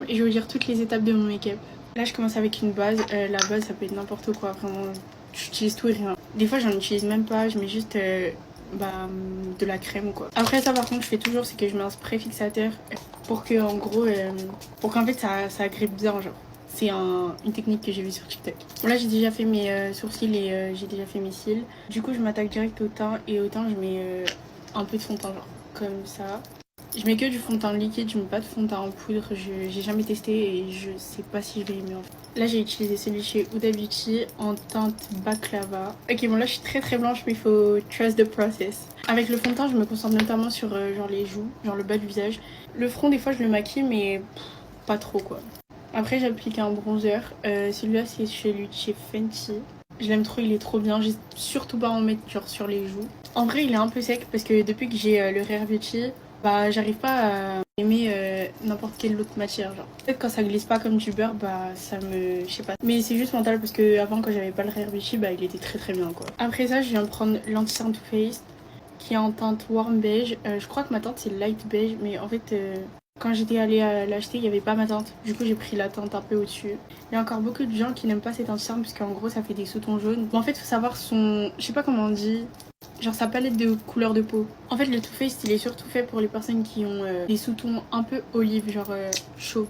et je vais vous dire toutes les étapes de mon make-up. Là je commence avec une base, la base ça peut être n'importe quoi, vraiment j'utilise tout et rien. Des fois j'en utilise même pas, je mets juste de la crème ou quoi. Après ça par contre je fais toujours c'est que je mets un spray fixateur pour que en gros, pour qu'en fait ça grippe bien genre. C'est une technique que j'ai vue sur TikTok. Bon, là j'ai déjà fait mes sourcils et j'ai déjà fait mes cils. Du coup je m'attaque direct au teint et au teint je mets un peu de fond de teint genre comme ça. Je mets que du fond de teint liquide, je mets pas de fond de teint en poudre, j'ai jamais testé et je sais pas si je vais aimer en fait. Là j'ai utilisé celui chez Huda Beauty en teinte baklava. Ok bon là je suis très blanche mais il faut trust the process. Avec le fond de teint je me concentre notamment sur genre les joues, genre le bas du visage. Le front des fois je le maquille mais pas trop quoi. Après j'applique un bronzer, celui-là c'est chez Fenty. Je l'aime trop, il est trop bien, j'ai surtout pas à en mettre genre sur les joues. En vrai il est un peu sec parce que depuis que j'ai le Rare Beauty, bah j'arrive pas à aimer n'importe quelle autre matière genre. Peut-être quand ça glisse pas comme du beurre, bah ça me... je sais pas. Mais c'est juste mental parce que avant quand j'avais pas le Rare Beauty, bah il était très bien quoi. Après ça je viens de prendre l'anti-cerne Too Faced qui est en teinte warm beige. Je crois que ma teinte c'est light beige mais en fait... quand j'étais allée l'acheter, il n'y avait pas ma teinte. Du coup, j'ai pris la teinte un peu au-dessus. Il y a encore beaucoup de gens qui n'aiment pas cette anti-cerne parce qu'en gros, ça fait des sous-tons jaunes. Bon, en fait, il faut savoir son... Je sais pas comment on dit. Genre sa palette de couleur de peau. En fait, le Too Faced, il est surtout fait pour les personnes qui ont des sous-tons un peu olive, genre chaud.